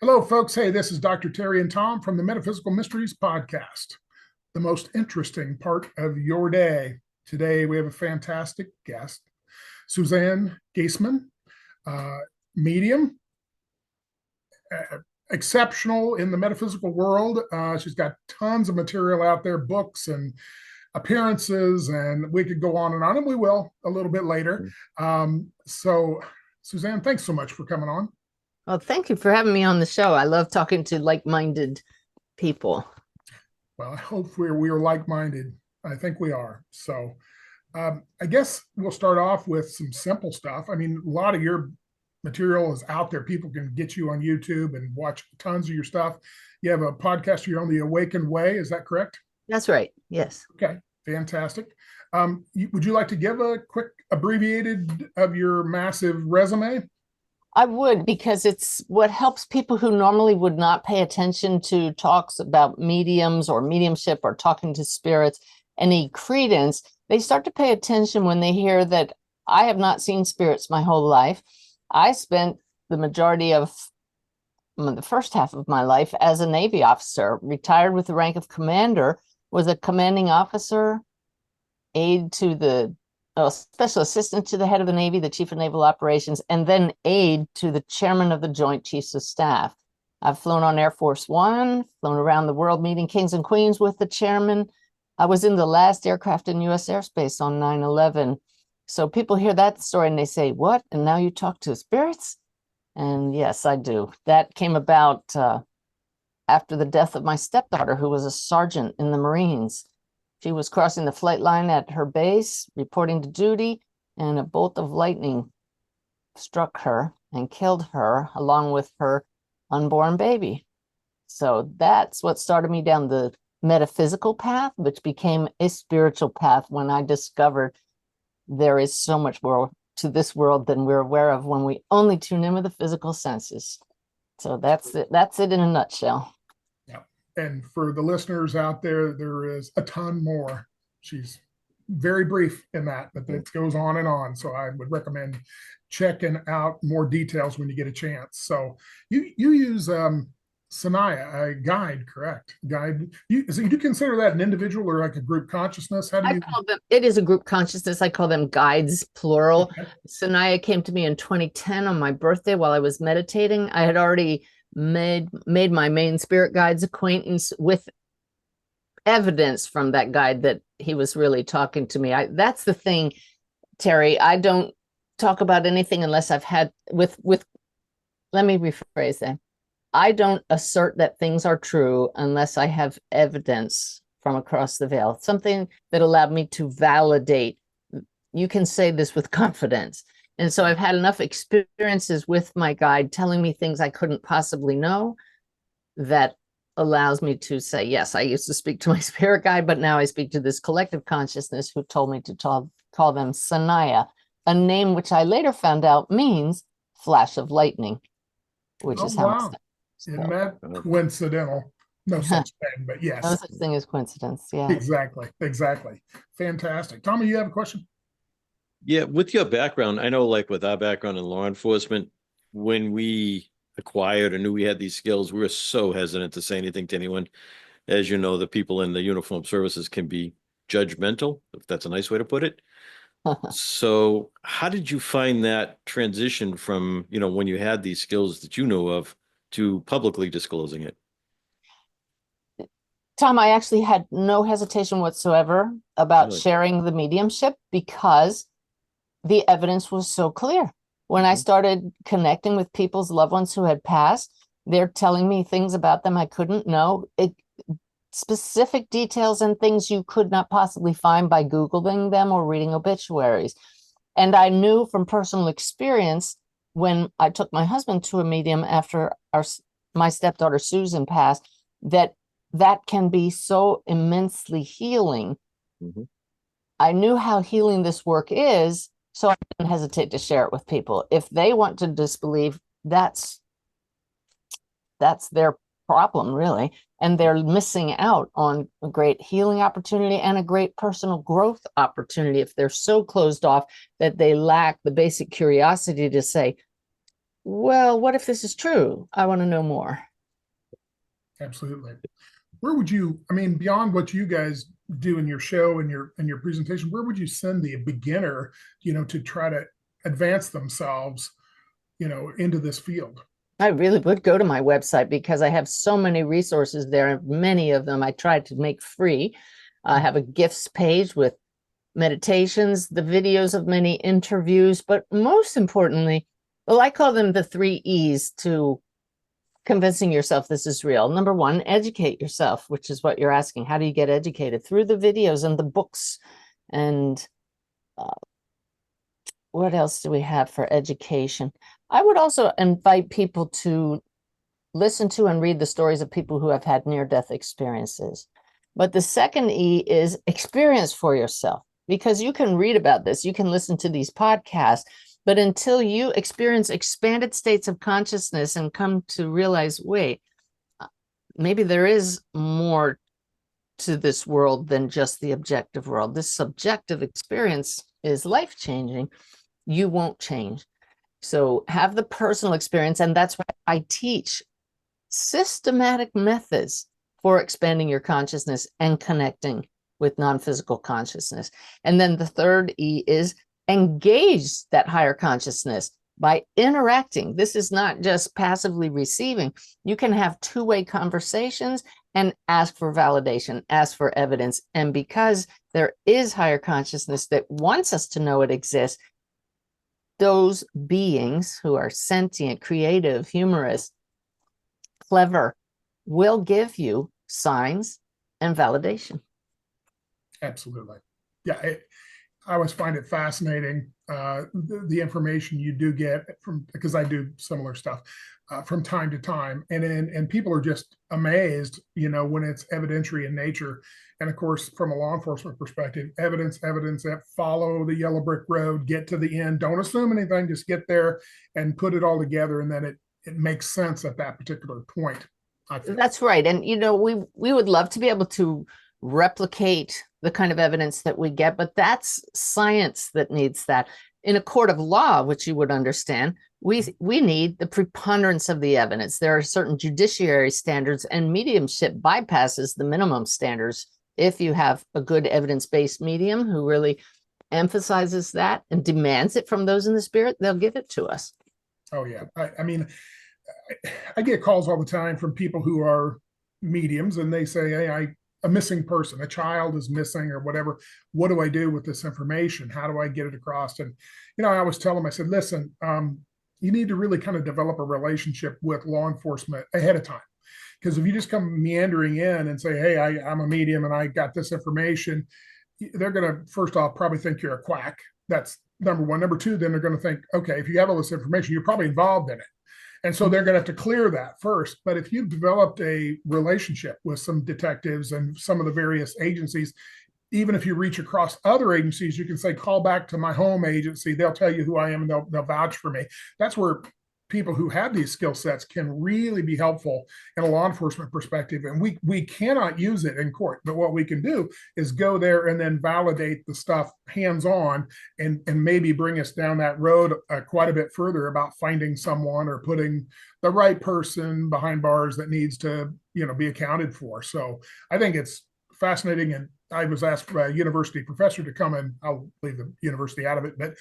Hello, folks. Hey, this is Dr. Terry and Tom from the Metaphysical Mysteries Podcast, the most interesting part of your day. Today, we have a fantastic guest, Suzanne Giesemann, uh, medium, exceptional in the metaphysical world. She's got tons of material out there, books and appearances, and we could go on, and we will a little bit later. So, Suzanne, thanks so much for coming on. Well, thank you for having me on the show. I love talking to like-minded people. Well, I hope we're like-minded. I think we are. So I guess we'll start off with some simple stuff. I mean, a lot of your material is out there. People can get you on YouTube and watch tons of your stuff. You have a podcast you're on, The Awakened Way. Is that correct? That's right. Yes. Okay. Fantastic. Would you like to give a quick abbreviated of your massive resume? I would, because it's what helps people who normally would not pay attention to talks about mediums or mediumship or talking to spirits any credence. They start to pay attention when they hear that I have not seen spirits my whole life. I spent the majority of the first half of my life as a Navy officer, retired with the rank of commander, was a commanding officer, aide to the special assistant to the head of the Navy, the chief of naval operations, and then aide to the chairman of the Joint Chiefs of Staff. I've flown on Air Force One, flown around the world meeting kings and queens with the chairman. I was in the last aircraft in U.S. airspace on 9/11. So people hear that story and they say, what? And now you talk to spirits? And yes, I do. That came about after the death of my stepdaughter, who was a sergeant in the Marines. She was crossing the flight line at her base, reporting to duty, and a bolt of lightning struck her and killed her along with her unborn baby. So that's what started me down the metaphysical path, which became a spiritual path when I discovered there is so much more to this world than we're aware of when we only tune in with the physical senses. So that's it. That's it in a nutshell. And for the listeners out there, there is a ton more. She's very brief in that, but it goes on and on. So I would recommend checking out more details when you get a chance. So you use Sanaya, a guide, correct? Guide. So you do consider that an individual or like a group consciousness? How do you? I call them, it is a group consciousness. I call them guides, plural. Okay. Sanaya came to me in 2010 on my birthday while I was meditating. I had already made my main spirit guide's acquaintance with evidence from that guide that he was really talking to me. That's the thing, Terry. I don't talk about anything unless I've had with let me rephrase that. I don't assert that things are true unless I have evidence from across the veil, something that allowed me to validate. You can say this with confidence. And so I've had enough experiences with my guide telling me things I couldn't possibly know that allows me to say, yes, I used to speak to my spirit guide, but now I speak to this collective consciousness who told me to call them Sanaya, a name which I later found out means flash of lightning, which is how wow. Isn't that coincidental? No such thing, but yes. No such thing as coincidence, yeah. Exactly. Fantastic. Tommy, you have a question? Yeah, with your background, I know like with our background in law enforcement, when we acquired or knew we had these skills, we were so hesitant to say anything to anyone. As you know, the people in the uniformed services can be judgmental, if that's a nice way to put it. So how did you find that transition from, when you had these skills that you know of to publicly disclosing it? Tom, I actually had no hesitation whatsoever about sharing the mediumship because the evidence was so clear. When I started connecting with people's loved ones who had passed, they're telling me things about them I couldn't know, specific details and things you could not possibly find by Googling them or reading obituaries. And I knew from personal experience when I took my husband to a medium after my stepdaughter Susan passed, that can be so immensely healing. I knew how healing this work is, so I didn't hesitate to share it with people. If they want to disbelieve, that's their problem, really. And they're missing out on a great healing opportunity and a great personal growth opportunity if they're so closed off that they lack the basic curiosity to say, well, what if this is true? I want to know more. Absolutely. Where would you, I mean, beyond what you guys do in your show and your presentation, where would you send the beginner, to try to advance themselves, into this field? I really would go to my website because I have so many resources there, and many of them I tried to make free. I have a gifts page with meditations, the videos of many interviews, but most importantly, well, I call them the 3 E's to convincing yourself this is real. Number 1, educate yourself, which is what you're asking. How do you get educated? Through the videos and the books. And what else do we have for education? I would also invite people to listen to and read the stories of people who have had near-death experiences. But the second E is experience for yourself, because you can read about this, you can listen to these podcasts, but until you experience expanded states of consciousness and come to realize, wait, maybe there is more to this world than just the objective world. This subjective experience is life-changing. You won't change. So have the personal experience, and that's why I teach systematic methods for expanding your consciousness and connecting with non-physical consciousness. And then the third E is engage that higher consciousness by interacting. This is not just passively receiving. You can have two-way conversations and ask for validation, ask for evidence. And because there is higher consciousness that wants us to know it exists, those beings who are sentient, creative, humorous, clever, will give you signs and validation. Absolutely. Yeah, I always find it fascinating, the information you do get from, because I do similar stuff from time to time, and people are just amazed, when it's evidentiary in nature. And of course, from a law enforcement perspective, evidence that follow the yellow brick road, get to the end, don't assume anything, just get there and put it all together, and then it makes sense at that particular point. That's right. And we would love to be able to replicate the kind of evidence that we get, but that's science that needs that. In a court of law, which you would understand, we need the preponderance of the evidence. There are certain judiciary standards, and mediumship bypasses the minimum standards. If you have a good evidence-based medium who really emphasizes that and demands it from those in the spirit, they'll give it to us. Oh yeah. I mean, I get calls all the time from people who are mediums, and they say, hey, a missing person, a child is missing or whatever. What do I do with this information? How do I get it across? And, I always tell them, I said, listen, you need to really kind of develop a relationship with law enforcement ahead of time. Because if you just come meandering in and say, hey, I'm a medium and I got this information, they're going to, first off, probably think you're a quack. That's number one. Number two, then they're going to think, okay, if you have all this information, you're probably involved in it. And so they're going to have to clear that first. But if you've developed a relationship with some detectives and some of the various agencies, even if you reach across other agencies, you can say, call back to my home agency. They'll tell you who I am and they'll vouch for me. That's where people who have these skill sets can really be helpful in a law enforcement perspective. And we cannot use it in court, but what we can do is go there and then validate the stuff hands-on and maybe bring us down that road quite a bit further about finding someone or putting the right person behind bars that needs to, be accounted for. So I think it's fascinating. And I was asked by a university professor to come, and I'll leave the university out of it, but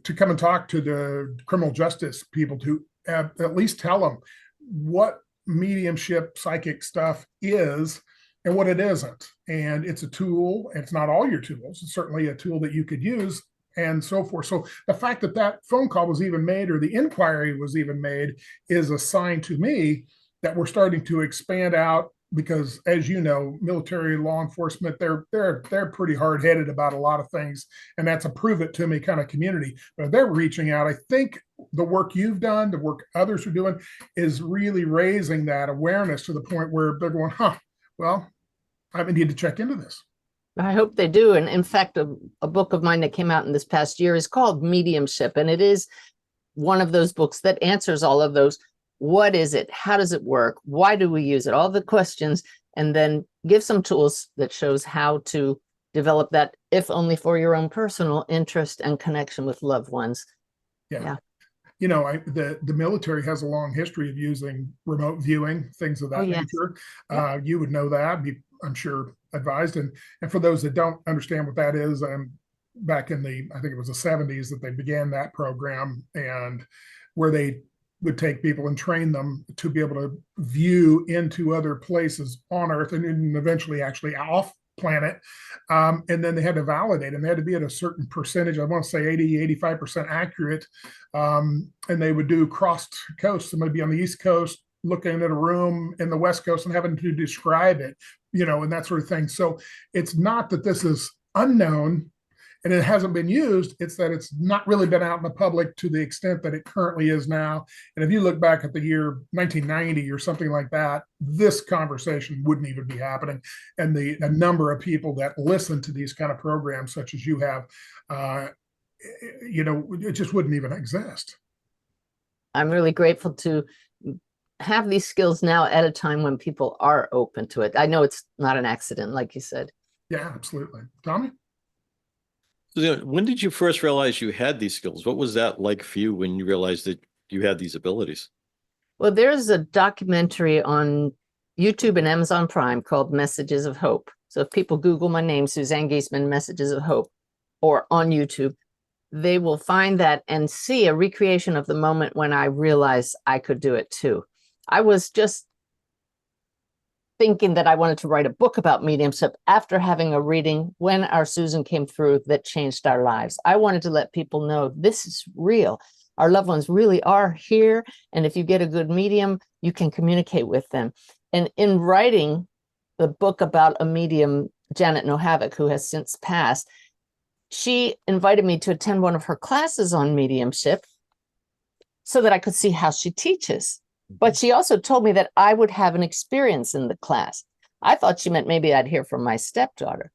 to come and talk to the criminal justice people to at least tell them what mediumship psychic stuff is and what it isn't. And it's a tool. It's not all your tools. It's certainly a tool that you could use and so forth. So the fact that that phone call was even made or the inquiry was even made is a sign to me that we're starting to expand out. Because as you know, military law enforcement, they're pretty hard-headed about a lot of things, and that's a prove it to me kind of community. But they're reaching out. I think the work you've done, the work others are doing, is really raising that awareness to the point where they're going, well, I need to check into this. I hope they do. And in fact, a book of mine that came out in this past year is called Mediumship, and it is one of those books that answers all of those. What is it? How does it work? Why do we use it? All the questions, and then give some tools that shows how to develop that, if only for your own personal interest and connection with loved ones. Yeah. The military has a long history of using remote viewing, things of Oh, that yes. nature. Yep. You would know that, I'm sure, advised. And for those that don't understand what that is, back in I think it was the 70s that they began that program, and where they would take people and train them to be able to view into other places on Earth and eventually actually off planet. And then they had to validate them. They had to be at a certain percentage. I want to say 85% accurate. And they would do cross coast. Somebody be on the East Coast looking at a room in the West Coast and having to describe it, and that sort of thing. So it's not that this is unknown and it hasn't been used. It's that it's not really been out in the public to the extent that it currently is now. And if you look back at the year 1990 or something like that, this conversation wouldn't even be happening. And the number of people that listen to these kind of programs, such as you have, it just wouldn't even exist. I'm really grateful to have these skills now at a time when people are open to it. I know it's not an accident, like you said. Yeah, absolutely. Tommy? When did you first realize you had these skills? What was that like for you when you realized that you had these abilities? Well, there's a documentary on YouTube and Amazon Prime called Messages of Hope. So if people Google my name, Suzanne Giesemann, Messages of Hope, or on YouTube, they will find that and see a recreation of the moment when I realized I could do it too. I was just thinking that I wanted to write a book about mediumship after having a reading when our Susan came through that changed our lives. I wanted to let people know this is real. Our loved ones really are here. And if you get a good medium, you can communicate with them. And in writing the book about a medium, Janet Nohavec, who has since passed, she invited me to attend one of her classes on mediumship so that I could see how she teaches. But she also told me that I would have an experience in the class. I thought she meant maybe I'd hear from my stepdaughter.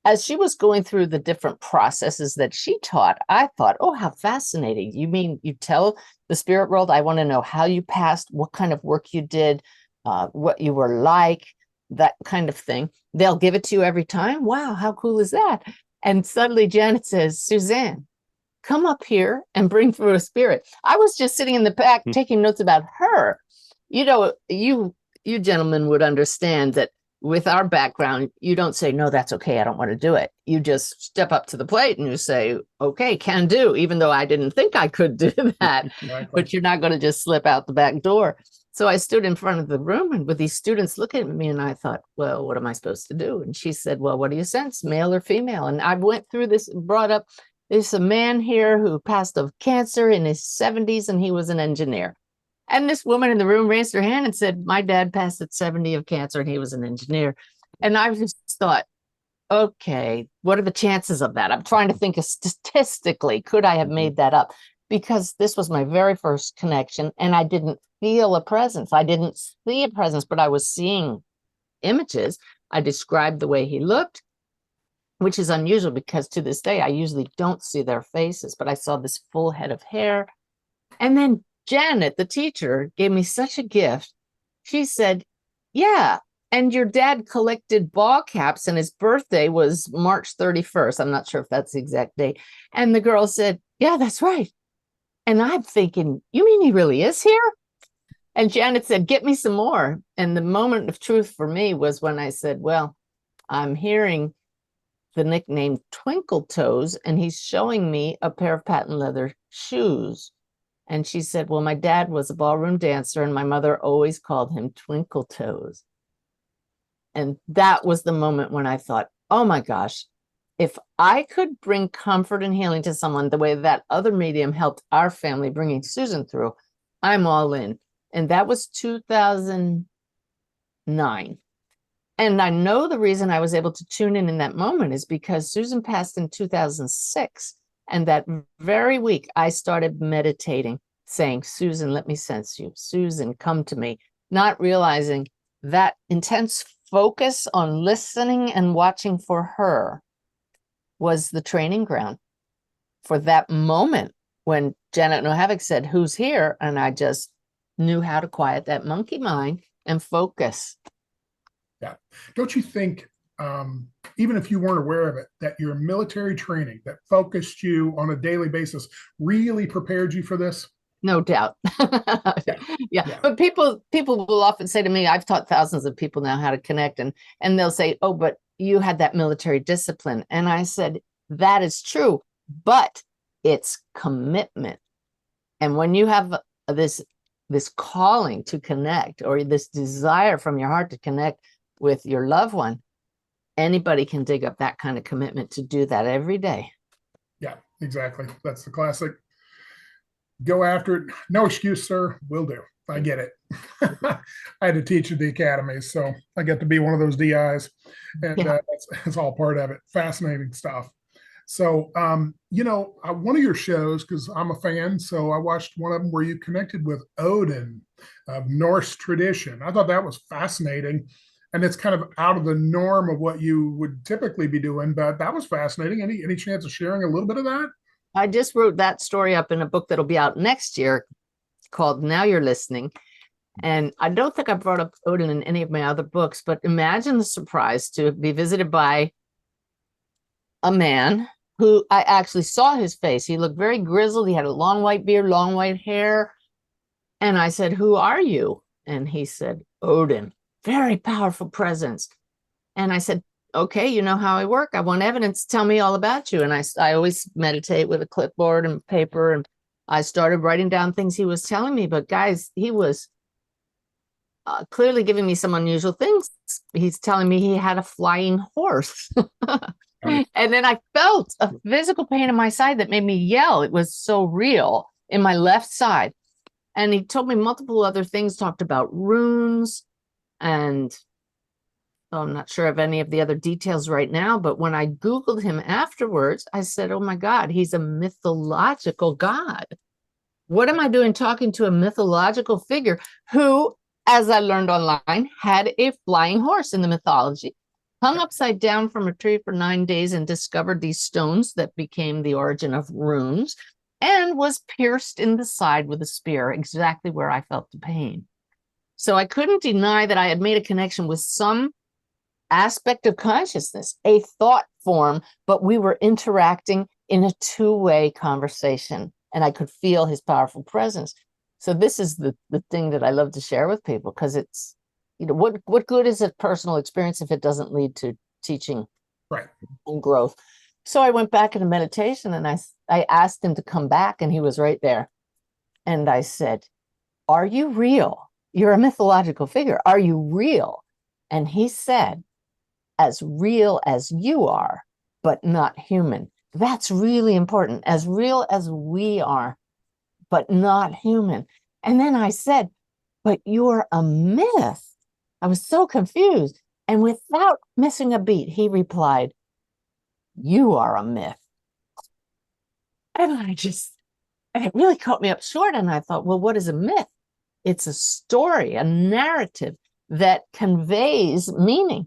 As she was going through the different processes that she taught, I thought, oh, how fascinating. You mean you tell the spirit world, I want to know how you passed, what kind of work you did, what you were like, that kind of thing. They'll give it to you every time. Wow, how cool is that? And suddenly Janet says, Suzanne, come up here and bring through a spirit. I was just sitting in the back taking notes about her. You gentlemen would understand that with our background, you don't say, no, that's okay, I don't want to do it. You just step up to the plate and you say, okay, can do, even though I didn't think I could do that. Exactly. But you're not going to just slip out the back door. So I stood in front of the room and with these students looking at me and I thought, well, what am I supposed to do? And she said, well, what do you sense, male or female? And I went through this, brought up, there's a man here who passed of cancer in his 70s and he was an engineer. And this woman in the room raised her hand and said, my dad passed at 70 of cancer and he was an engineer. And I just thought, okay, what are the chances of that? I'm trying to think of statistically, could I have made that up? Because this was my very first connection and I didn't feel a presence. I didn't see a presence, but I was seeing images. I described the way he looked, which is unusual because to this day, I usually don't see their faces, but I saw this full head of hair. And then Janet, the teacher, gave me such a gift. She said, yeah, and your dad collected ball caps and his birthday was March 31st. I'm not sure if that's the exact date. And the girl said, yeah, that's right. And I'm thinking, you mean he really is here? And Janet said, get me some more. And the moment of truth for me was when I said, well, I'm hearing the nickname Twinkle Toes, and he's showing me a pair of patent leather shoes. And she said, well, my dad was a ballroom dancer and my mother always called him Twinkle Toes. And that was the moment when I thought, oh my gosh, if I could bring comfort and healing to someone the way that other medium helped our family bringing Susan through, I'm all in. And that was 2009. And I know the reason I was able to tune in that moment is because Susan passed in 2006. And that very week, I started meditating, saying, Susan, let me sense you. Susan, come to me. Not realizing that intense focus on listening and watching for her was the training ground for that moment when Janet Nohavec said, who's here? And I just knew how to quiet that monkey mind and focus. Yeah. Don't you think, even if you weren't aware of it, that your military training that focused you on a daily basis really prepared you for this? No doubt. Yeah. Yeah. But people will often say to me, I've taught thousands of people now how to connect, and they'll say, oh, but you had that military discipline. And I said, that is true, but it's commitment. And when you have this calling to connect, or this desire from your heart to connect with your loved one, anybody can dig up that kind of commitment to do that every day. Yeah, exactly. That's the classic. Go after it. No excuse, sir. Will do. I get it. I had to teach at the academy, so I get to be one of those DIs, and that's all part of it. Fascinating stuff. So, one of your shows, because I'm a fan, so I watched one of them where you connected with Odin of Norse tradition. I thought that was fascinating, and it's kind of out of the norm of what you would typically be doing, but that was fascinating. Any chance of sharing a little bit of that? I just wrote that story up in a book that'll be out next year called Now You're Listening. And I don't think I brought up Odin in any of my other books, but imagine the surprise to be visited by a man who I actually saw his face. He looked very grizzled. He had a long white beard, long white hair. And I said, who are you? And he said, Odin, very powerful presence. And I said, okay, you know how I work. I want evidence. Tell me all about you. And I always meditate with a clipboard and paper. And I started writing down things he was telling me. But guys, he was clearly giving me some unusual things. He's telling me he had a flying horse. And then I felt a physical pain in my side that made me yell. It was so real in my left side. And he told me multiple other things, talked about runes, and I'm not sure of any of the other details right now, but when I Googled him afterwards, I said, oh my God, he's a mythological god. What am I doing talking to a mythological figure who, as I learned online, had a flying horse in the mythology, hung upside down from a tree for 9 days and discovered these stones that became the origin of runes, and was pierced in the side with a spear, exactly where I felt the pain. So I couldn't deny that I had made a connection with some aspect of consciousness, a thought form, but we were interacting in a two-way conversation, and I could feel his powerful presence. So this is the thing that I love to share with people, because it's, what good is a personal experience if it doesn't lead to teaching, right, and growth? So I went back into meditation, and I asked him to come back, and he was right there. And I said, are you real? You're a mythological figure. Are you real? And he said, as real as you are, but not human. That's really important. As real as we are, but not human. And then I said, but you're a myth. I was so confused. And without missing a beat, he replied, you are a myth. And it really caught me up short. And I thought, well, what is a myth? It's a story, a narrative that conveys meaning.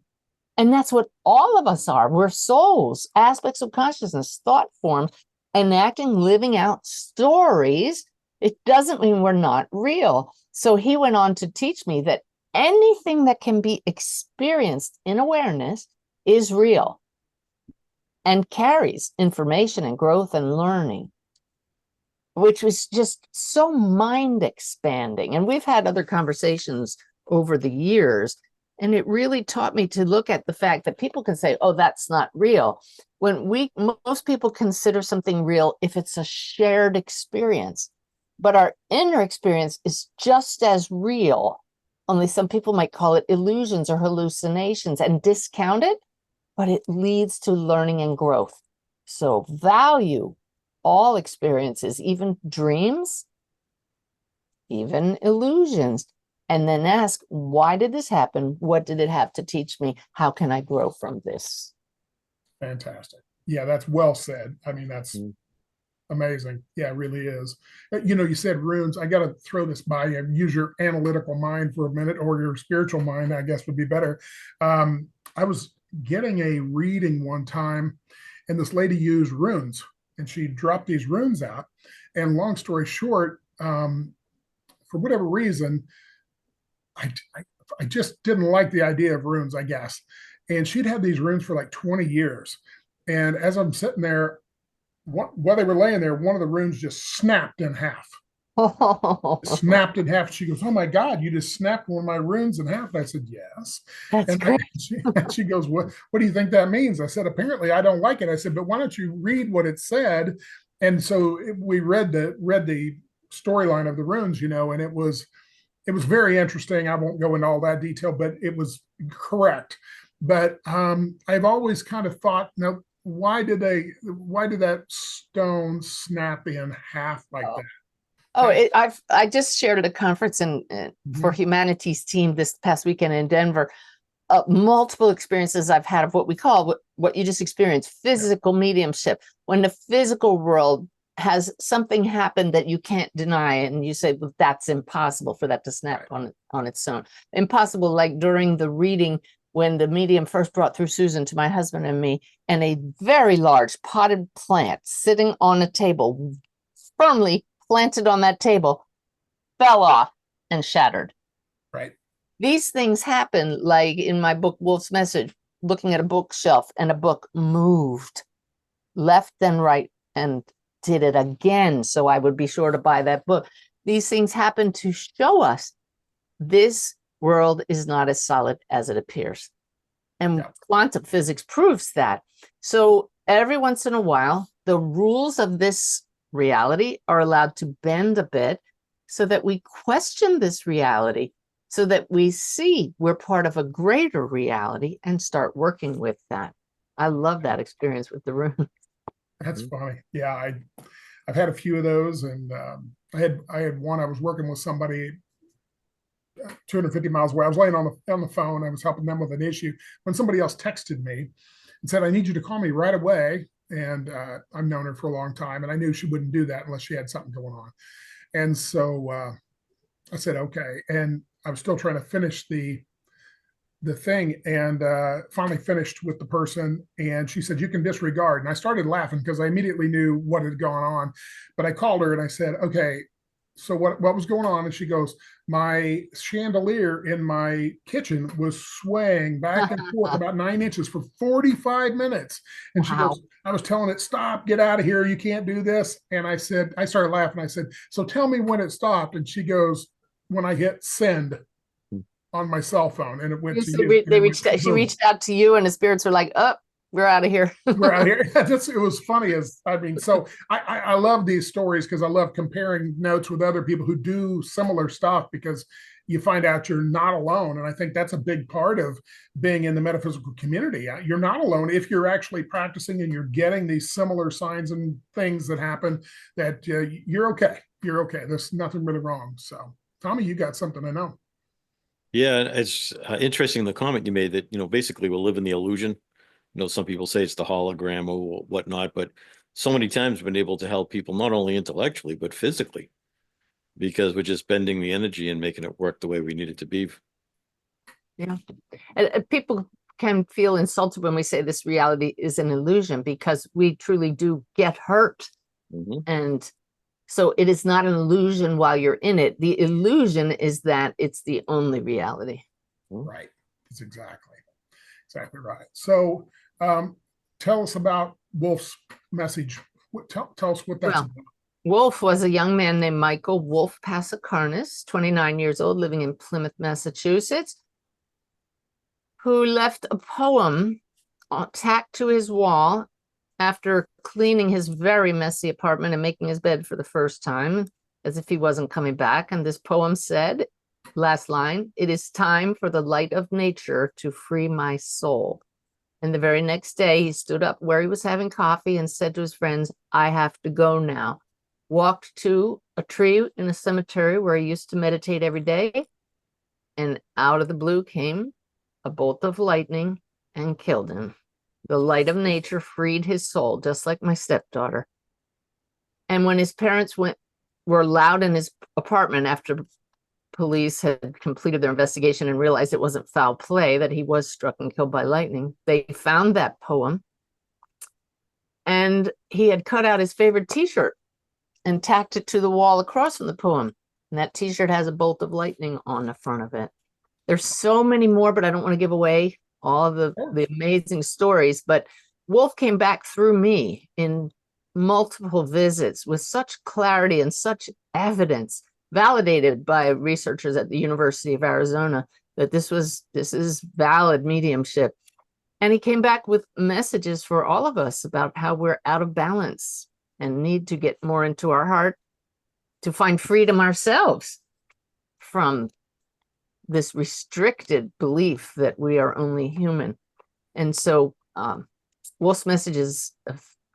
And that's what all of us are. We're souls, aspects of consciousness, thought forms, enacting, living out stories. It doesn't mean we're not real. So he went on to teach me that anything that can be experienced in awareness is real and carries information and growth and learning, which was just so mind expanding. And we've had other conversations over the years, and it really taught me to look at the fact that people can say, oh, that's not real. When most people consider something real if it's a shared experience, but our inner experience is just as real. Only some people might call it illusions or hallucinations and discount it, but it leads to learning and growth. So value all experiences, even dreams, even illusions, and then ask, why did this happen? What did it have to teach me? How can I grow from this? Fantastic. Yeah, that's well said. I mean, that's amazing. Yeah, it really is. You said runes. I got to throw this by you. Use your analytical mind for a minute, or your spiritual mind, I guess would be better. I was getting a reading one time, and this lady used runes, and she dropped these runes out. And long story short, for whatever reason, I just didn't like the idea of runes, I guess. And she'd had these runes for like 20 years. And as I'm sitting there, while they were laying there, one of the runes just snapped in half. Oh, Snapped in half. She goes, "Oh my God, you just snapped one of my runes in half." And I said, "Yes." that's And great. she goes, what do you think that means?" I said, "Apparently I don't like it." I said, "But why don't you read what it said?" And so we read the storyline of the runes, and it was very interesting. I won't go into all that detail, but it was correct. But I've always kind of thought, no, why did that stone snap in half like Oh. that? Oh, I just shared at a conference for Mhm. humanities team this past weekend in Denver. Multiple experiences I've had of what we call what you just experienced, physical mediumship. When the physical world has something happen that you can't deny, and you say, well, that's impossible for that to snap on its own. Impossible, like during the reading when the medium first brought through Susan to my husband and me, and a very large potted plant sitting on a table, firmly planted on that table, fell off and shattered. Right. These things happen, like in my book, Wolf's Message, looking at a bookshelf and a book moved left and right and did it again. So I would be sure to buy that book. These things happen to show us this world is not as solid as it appears. And quantum physics proves that. So every once in a while, the rules of this reality are allowed to bend a bit so that we question this reality, so that we see we're part of a greater reality and start working with that. I love that experience with the room. That's funny. Yeah, I've had a few of those, and I had one. I was working with somebody 250 miles away. I was laying on the phone. I was helping them with an issue when somebody else texted me and said, "I need you to call me right away." And I've known her for a long time, and I knew she wouldn't do that unless she had something going on. And so I said, "Okay." And I was still trying to finish the thing, and finally finished with the person, and she said, "You can disregard." And I started laughing because I immediately knew what had gone on. But I called her and I said, "Okay, so what was going on?" And she goes, "My chandelier in my kitchen was swaying back and forth about 9 inches for 45 minutes." And she Wow. goes, "I was telling it, stop, get out of here, you can't do this." And I started laughing. I said, "So tell me when it stopped." And she goes, "When I hit send on my cell phone," and it went to So you. And they it went reached out, she boom. reached out to you, and the spirits were like, "Up, we're out of here." We're out here. It was funny so I love these stories because I love comparing notes with other people who do similar stuff, because you find out you're not alone. And I think that's a big part of being in the metaphysical community. You're not alone if you're actually practicing and you're getting these similar signs and things that happen, that you're okay. You're okay. There's nothing really wrong. So, Tommy, you got something I know. Yeah, it's interesting the comment you made that, basically we'll live in the illusion. Some people say it's the hologram or whatnot, but so many times we've been able to help people not only intellectually, but physically, because we're just bending the energy and making it work the way we need it to be. Yeah. And people can feel insulted when we say this reality is an illusion, because we truly do get hurt. Mhm. And so it is not an illusion while you're in it. The illusion is that it's the only reality. Right. That's exactly right. So tell us about Wolf's message. Tell us what that's Well, about. Wolf was a young man named Michael Wolf Passakarnis, 29 years old, living in Plymouth, Massachusetts, who left a poem tacked to his wall after cleaning his very messy apartment and making his bed for the first time, as if he wasn't coming back. And this poem said, last line, "It is time for the light of nature to free my soul." And the very next day, he stood up where he was having coffee and said to his friends, "I have to go now." Walked to a tree in a cemetery where he used to meditate every day, and out of the blue came a bolt of lightning and killed him. The light of nature freed his soul, just like my stepdaughter. And when his parents were allowed in his apartment after police had completed their investigation and realized it wasn't foul play, that he was struck and killed by lightning, they found that poem. And he had cut out his favorite t-shirt and tacked it to the wall across from the poem. And that t-shirt has a bolt of lightning on the front of it. There's so many more, but I don't want to give away all of the amazing stories. But Wolf came back through me in multiple visits with such clarity and such evidence, validated by researchers at the University of Arizona, that this is valid mediumship. And he came back with messages for all of us about how we're out of balance and need to get more into our heart to find freedom ourselves from this restricted belief that we are only human. And so Wolf's Message is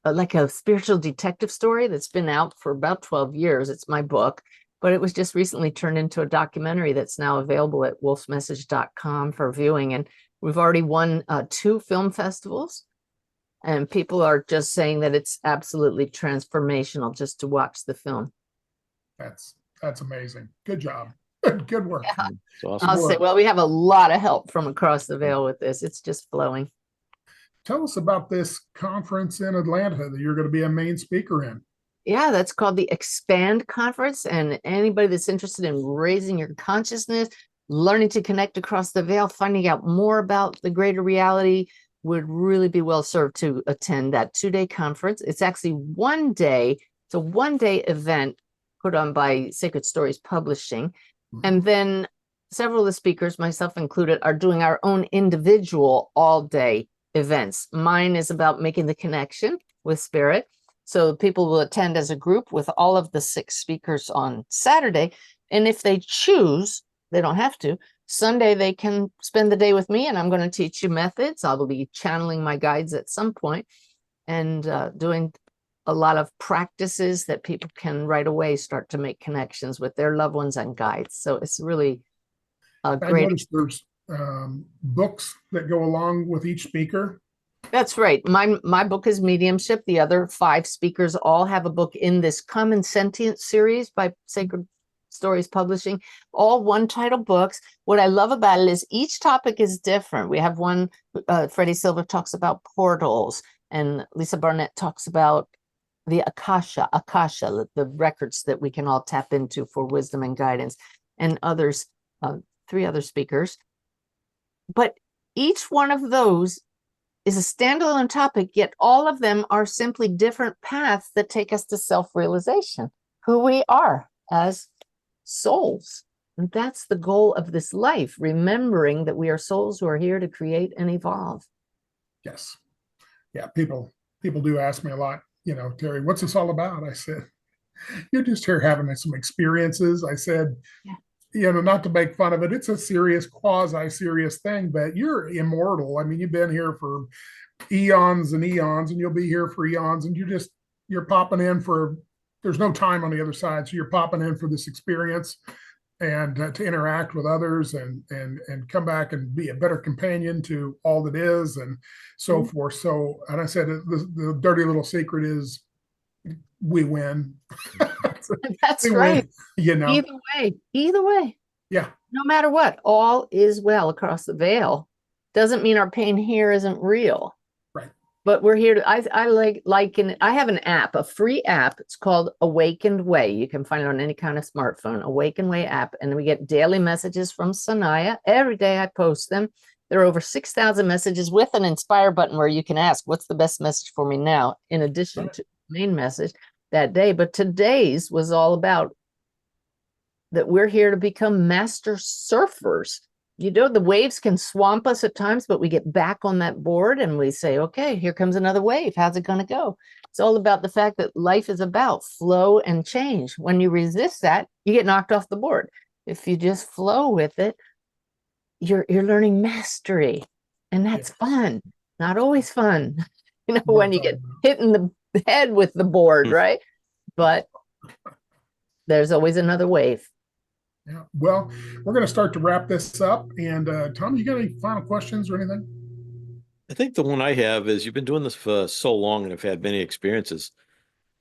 like a spiritual detective story that's been out for about 12 years. It's my book, but it was just recently turned into a documentary that's now available at wolfsmessage.com for viewing. And we've already won 2 film festivals, and people are just saying that it's absolutely transformational just to watch the film. That's amazing. Good job. Good work. Yeah. Awesome. I'll say, well, we have a lot of help from across the veil with this. It's just flowing. Tell us about this conference in Atlanta that you're going to be a main speaker in. Yeah, that's called the Expand Conference. And anybody that's interested in raising your consciousness, learning to connect across the veil, finding out more about the greater reality, would really be well served to attend that 2-day conference. It's actually 1 day. It's a 1-day event put on by Sacred Stories Publishing. And then several of the speakers, myself included, are doing our own individual all-day events. Mine is about making the connection with spirit. So people will attend as a group with all of the 6 speakers on Saturday. And if they choose, they don't have to, Sunday they can spend the day with me, and I'm going to teach you methods. I will be channeling my guides at some point and doing a lot of practices that people can right away start to make connections with their loved ones and guides. So it's really a great. I noticed there's books that go along with each speaker. That's right. My book is Mediumship. The other 5 speakers all have a book in this Common Sentience series by Sacred Stories Publishing, all one-title books. What I love about it is each topic is different. We have one, Freddie Silver talks about portals, and Lisa Barnett talks about the Akasha, the records that we can all tap into for wisdom and guidance, and others, 3 other speakers. But each one of those is a standalone topic, yet all of them are simply different paths that take us to self-realization, who we are as souls. And that's the goal of this life, remembering that we are souls who are here to create and evolve. Yes. Yeah, people do ask me a lot, Terry, what's this all about? I said, you're just here having some experiences. I said, not to make fun of it. It's a serious, quasi-serious thing, but you're immortal. I mean, you've been here for eons and eons, and you'll be here for eons, and you're popping in for, there's no time on the other side. So you're popping in for this experience and to interact with others and come back and be a better companion to all that is and so forth. So, and I said, the dirty little secret is we win. That's right. Win, Either way. Yeah. No matter what, all is well across the veil. Doesn't mean our pain here isn't real. Right. But we're here to, I have an app, a free app. It's called Awakened Way. You can find it on any kind of smartphone, Awakened Way app. And we get daily messages from Sanaya. Every day I post them. There are over 6,000 messages with an inspire button where you can ask, what's the best message for me now? In addition to the main message that day. But today's was all about that we're here to become master surfers. The waves can swamp us at times, but we get back on that board and we say, okay, here comes another wave. How's it going to go? It's all about the fact that life is about flow and change. When you resist that, you get knocked off the board. If you just flow with it, you're learning mastery, and that's fun. Not always fun, when you get hit in the head with the board, right? But there's always another wave. Yeah. Well, we're going to start to wrap this up. And Tom, you got any final questions or anything? I think the one I have is, you've been doing this for so long and have had many experiences.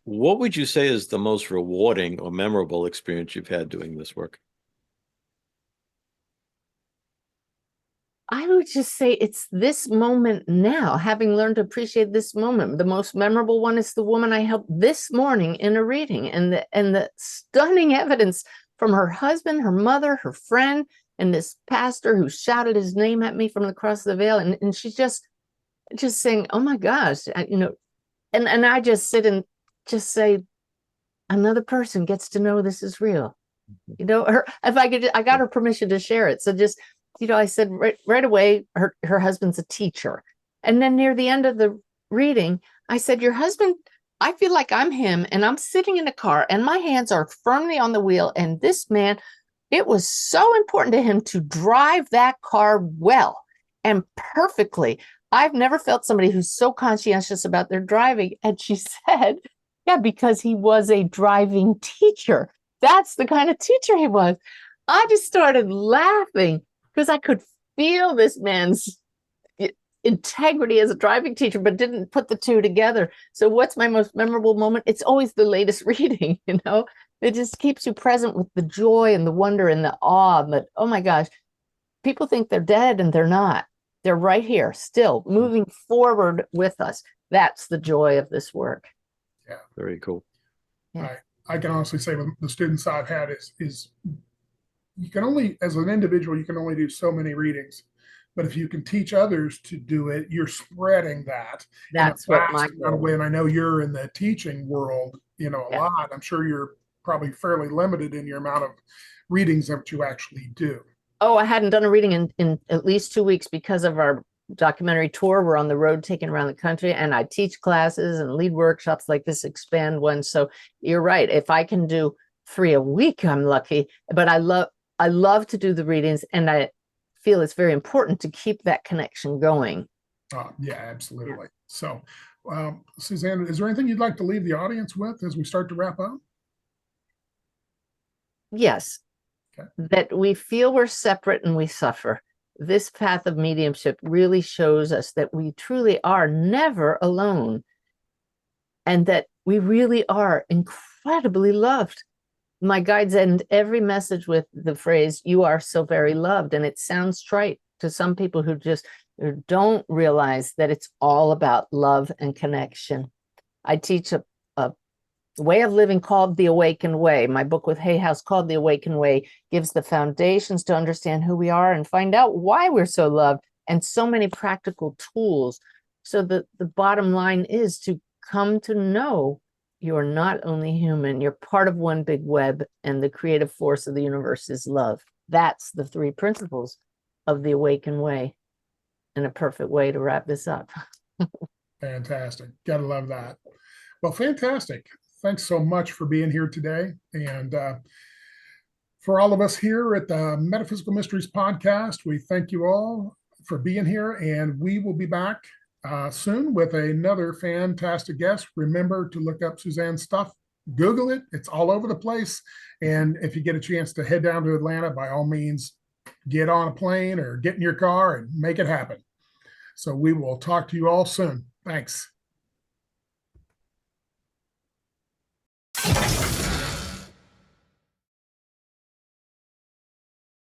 What would you say is the most rewarding or memorable experience you've had doing this work? I would just say it's this moment now, having learned to appreciate this moment. The most memorable one is the woman I helped this morning in a reading, and the stunning evidence from her husband, her mother, her friend, and this pastor who shouted his name at me from across the veil. And she's just saying, oh my gosh, and I just sit and just say, another person gets to know this is real. You know, if I could, I got her permission to share it. So just, I said right away, her husband's a teacher. And then near the end of the reading, I said, your husband, I feel like I'm him and I'm sitting in the car and my hands are firmly on the wheel. And this man, it was so important to him to drive that car well and perfectly. I've never felt somebody who's so conscientious about their driving. And she said, yeah, because he was a driving teacher. That's the kind of teacher he was. I just started laughing because I could feel this man's integrity as a driving teacher, but didn't put the two together. So what's my most memorable moment? It's always the latest reading, It just keeps you present with the joy and the wonder and the awe. But, oh my gosh, people think they're dead and they're not. They're right here, still moving forward with us. That's the joy of this work. Yeah. Very cool. Yeah. I can honestly say with the students I've had is you can only, as an individual, you can only do so many readings. But if you can teach others to do it, you're spreading that. That's what my goal. Way. And I know you're in the teaching world, a lot. I'm sure you're probably fairly limited in your amount of readings that you actually do. Oh, I hadn't done a reading in at least 2 weeks because of our documentary tour. We're on the road taking around the country, and I teach classes and lead workshops like this, expand one. So you're right. If I can do 3 a week, I'm lucky. But I love to do the readings, and I feel it's very important to keep that connection going. Yeah, absolutely. Yeah. So, Suzanne, is there anything you'd like to leave the audience with as we start to wrap up? Yes. Okay. That we feel we're separate and we suffer. This path of mediumship really shows us that we truly are never alone, and that we really are incredibly loved. My guides end every message with the phrase, "You are so very loved." And it sounds trite to some people who just don't realize that it's all about love and connection. I teach a way of living called The Awakened Way. My book with Hay House called The Awakened Way gives the foundations to understand who we are and find out why we're so loved, and so many practical tools. So the bottom line is to come to know you're not only human, you're part of one big web, and the creative force of the universe is love. That's the 3 principles of The Awakened Way, and a perfect way to wrap this up. Fantastic. Gotta love that. Well, fantastic. Thanks so much for being here today. And for all of us here at the Metaphysical Mysteries Podcast, we thank you all for being here, and we will be back soon with another fantastic guest. Remember to look up Suzanne's stuff. Google it. It's all over the place. And if you get a chance to head down to Atlanta, by all means, get on a plane or get in your car and make it happen. So we will talk to you all soon. Thanks.